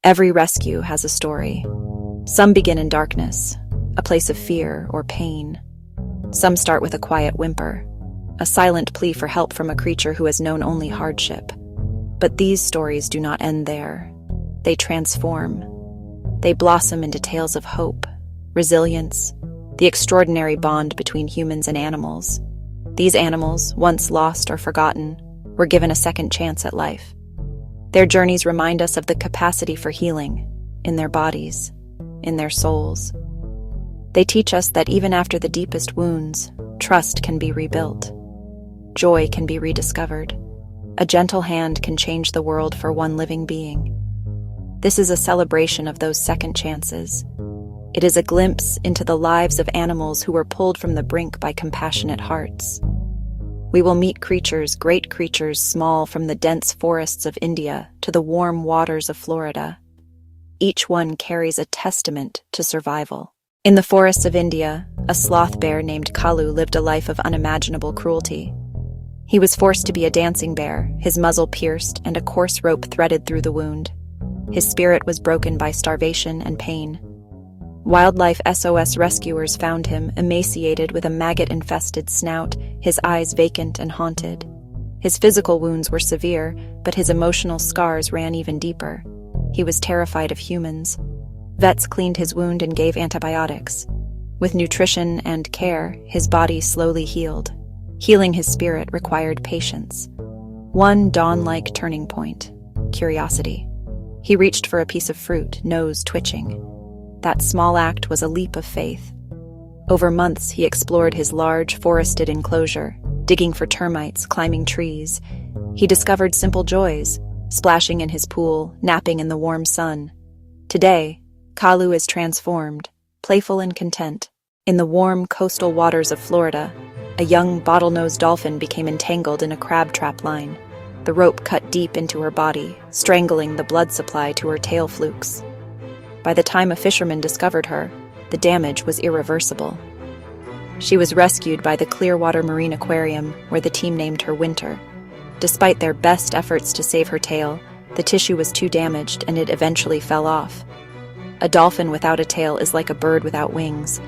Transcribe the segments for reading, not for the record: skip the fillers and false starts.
Every rescue has a story. Some begin in darkness, a place of fear or pain. Some start with a quiet whimper, a silent plea for help from a creature who has known only hardship. But these stories do not end there. They transform. They blossom into tales of hope, resilience, the extraordinary bond between humans and animals. These animals, once lost or forgotten, were given a second chance at life. Their journeys remind us of the capacity for healing, in their bodies, in their souls. They teach us that even after the deepest wounds, trust can be rebuilt. Joy can be rediscovered. A gentle hand can change the world for one living being. This is a celebration of those second chances. It is a glimpse into the lives of animals who were pulled from the brink by compassionate hearts. We will meet creatures, great creatures, small, from the dense forests of India to the warm waters of Florida. Each one carries a testament to survival. In the forests of India, a sloth bear named Kalu lived a life of unimaginable cruelty. He was forced to be a dancing bear, his muzzle pierced and a coarse rope threaded through the wound. His spirit was broken by starvation and pain. Wildlife SOS rescuers found him, emaciated with a maggot-infested snout, his eyes vacant and haunted. His physical wounds were severe, but his emotional scars ran even deeper. He was terrified of humans. Vets cleaned his wound and gave antibiotics. With nutrition and care, his body slowly healed. Healing his spirit required patience. One dawn-like turning point: curiosity. He reached for a piece of fruit, nose twitching. That small act was a leap of faith. Over months, he explored his large, forested enclosure, digging for termites, climbing trees. He discovered simple joys, splashing in his pool, napping in the warm sun. Today, Kalu is transformed, playful and content. In the warm coastal waters of Florida, a young bottlenose dolphin became entangled in a crab trap line. The rope cut deep into her body, strangling the blood supply to her tail flukes. By the time a fisherman discovered her, the damage was irreversible. She was rescued by the Clearwater Marine Aquarium, where the team named her Winter. Despite their best efforts to save her tail, the tissue was too damaged and it eventually fell off. A dolphin without a tail is like a bird without wings.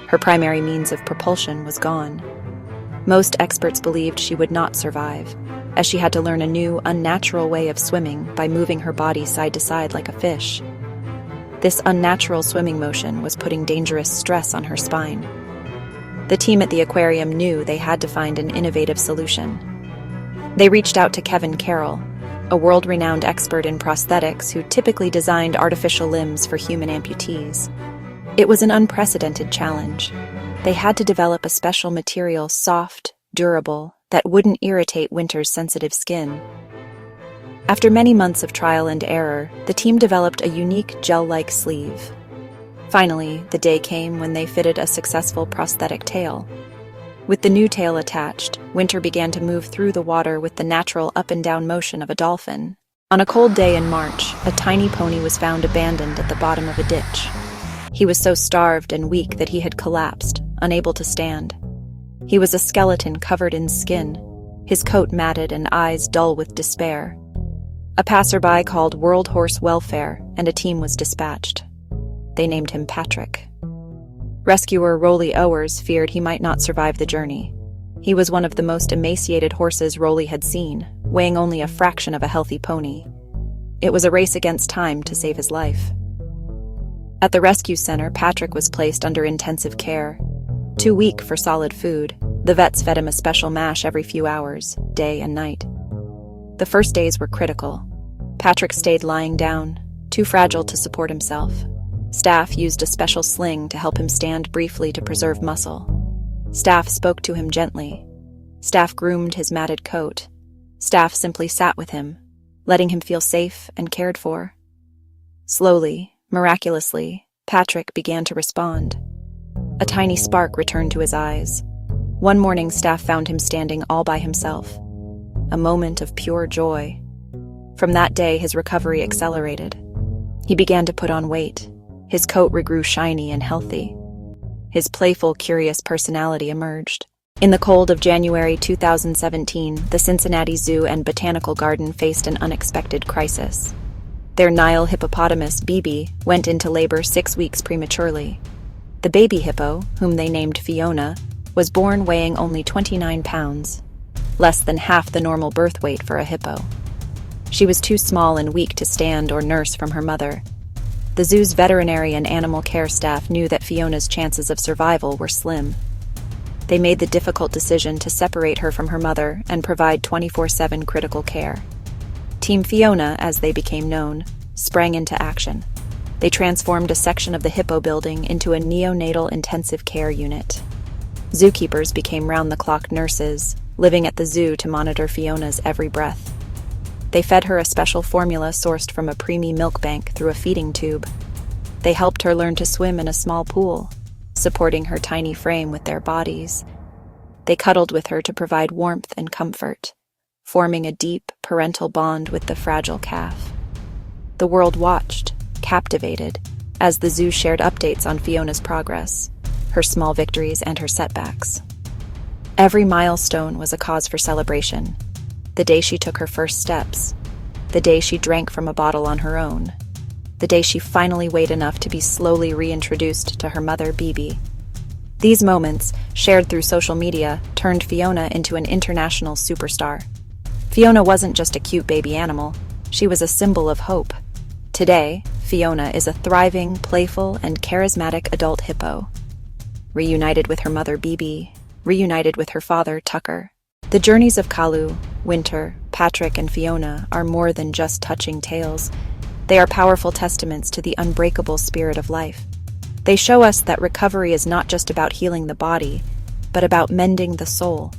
Her primary means of propulsion was gone. Most experts believed she would not survive, as she had to learn a new, unnatural way of swimming by moving her body side to side like a fish. This unnatural swimming motion was putting dangerous stress on her spine. The team at the aquarium knew they had to find an innovative solution. They reached out to Kevin Carroll, a world-renowned expert in prosthetics who typically designed artificial limbs for human amputees. It was an unprecedented challenge. They had to develop a special material, soft, durable, that wouldn't irritate Winter's sensitive skin. After many months of trial and error, the team developed a unique gel-like sleeve. Finally, the day came when they fitted a successful prosthetic tail. With the new tail attached, Winter began to move through the water with the natural up-and-down motion of a dolphin. On a cold day in March, a tiny pony was found abandoned at the bottom of a ditch. He was so starved and weak that he had collapsed, unable to stand. He was a skeleton covered in skin, his coat matted and eyes dull with despair. A passerby called World Horse Welfare, and a team was dispatched. They named him Patrick. Rescuer Rolly Owers feared he might not survive the journey. He was one of the most emaciated horses Rolly had seen, weighing only a fraction of a healthy pony. It was a race against time to save his life. At the rescue center, Patrick was placed under intensive care. Too weak for solid food, the vets fed him a special mash every few hours, day and night. The first days were critical. Patrick stayed lying down, too fragile to support himself. Staff used a special sling to help him stand briefly to preserve muscle. Staff spoke to him gently. Staff groomed his matted coat. Staff simply sat with him, letting him feel safe and cared for. Slowly, miraculously, Patrick began to respond. A tiny spark returned to his eyes. One morning, staff found him standing all by himself. A moment of pure joy. From that day, his recovery accelerated. He began to put on weight. His coat regrew shiny and healthy. His playful, curious personality emerged. In the cold of January 2017, the Cincinnati Zoo and Botanical Garden faced an unexpected crisis. Their Nile hippopotamus, Bibi, went into labor 6 weeks prematurely. The baby hippo, whom they named Fiona, was born weighing only 29 pounds, less than half the normal birth weight for a hippo. She was too small and weak to stand or nurse from her mother. The zoo's veterinary and animal care staff knew that Fiona's chances of survival were slim. They made the difficult decision to separate her from her mother and provide 24/7 critical care. Team Fiona, as they became known, sprang into action. They transformed a section of the Hippo building into a neonatal intensive care unit. Zookeepers became round-the-clock nurses, living at the zoo to monitor Fiona's every breath. They fed her a special formula sourced from a preemie milk bank through a feeding tube. They helped her learn to swim in a small pool, supporting her tiny frame with their bodies. They cuddled with her to provide warmth and comfort, forming a deep parental bond with the fragile calf. The world watched, captivated, as the zoo shared updates on Fiona's progress, her small victories and her setbacks. Every milestone was a cause for celebration. The day she took her first steps, the day she drank from a bottle on her own, the day she finally weighed enough to be slowly reintroduced to her mother, Bibi. These moments, shared through social media, turned Fiona into an international superstar. Fiona wasn't just a cute baby animal, she was a symbol of hope. Today, Fiona is a thriving, playful, and charismatic adult hippo. Reunited with her mother, Bibi, reunited with her father, Tucker. The journeys of Kalu, Winter, Patrick, and Fiona are more than just touching tales. They are powerful testaments to the unbreakable spirit of life. They show us that recovery is not just about healing the body, but about mending the soul.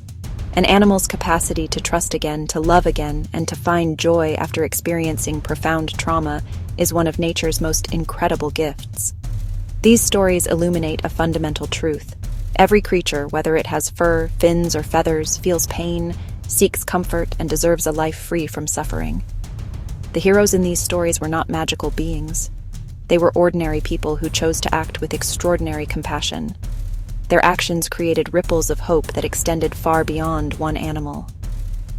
An animal's capacity to trust again, to love again, and to find joy after experiencing profound trauma is one of nature's most incredible gifts. These stories illuminate a fundamental truth. Every creature, whether it has fur, fins, or feathers, feels pain, seeks comfort, and deserves a life free from suffering. The heroes in these stories were not magical beings. They were ordinary people who chose to act with extraordinary compassion. Their actions created ripples of hope that extended far beyond one animal.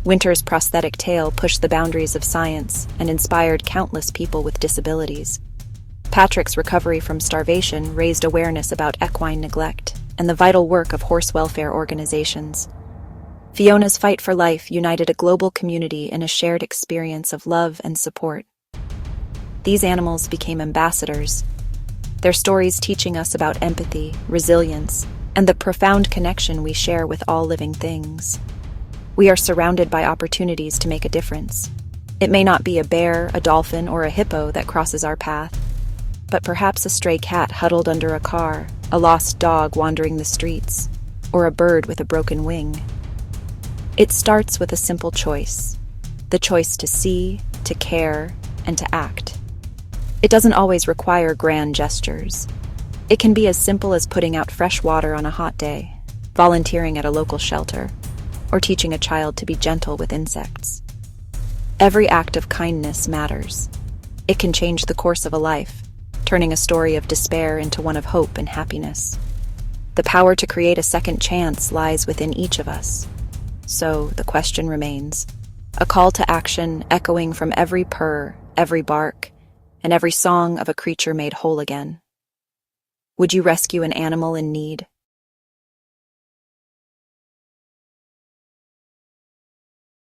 Winter's prosthetic tail pushed the boundaries of science and inspired countless people with disabilities. Patrick's recovery from starvation raised awareness about equine neglect and the vital work of horse welfare organizations. Fiona's fight for life united a global community in a shared experience of love and support. These animals became ambassadors, their stories teaching us about empathy, resilience, and the profound connection we share with all living things. We are surrounded by opportunities to make a difference. It may not be a bear, a dolphin, or a hippo that crosses our path, but perhaps a stray cat huddled under a car, a lost dog wandering the streets, or a bird with a broken wing. It starts with a simple choice, the choice to see, to care, and to act. It doesn't always require grand gestures. It can be as simple as putting out fresh water on a hot day, volunteering at a local shelter, or teaching a child to be gentle with insects. Every act of kindness matters. It can change the course of a life, turning a story of despair into one of hope and happiness. The power to create a second chance lies within each of us. So the question remains, a call to action echoing from every purr, every bark, and every song of a creature made whole again. Would you rescue an animal in need?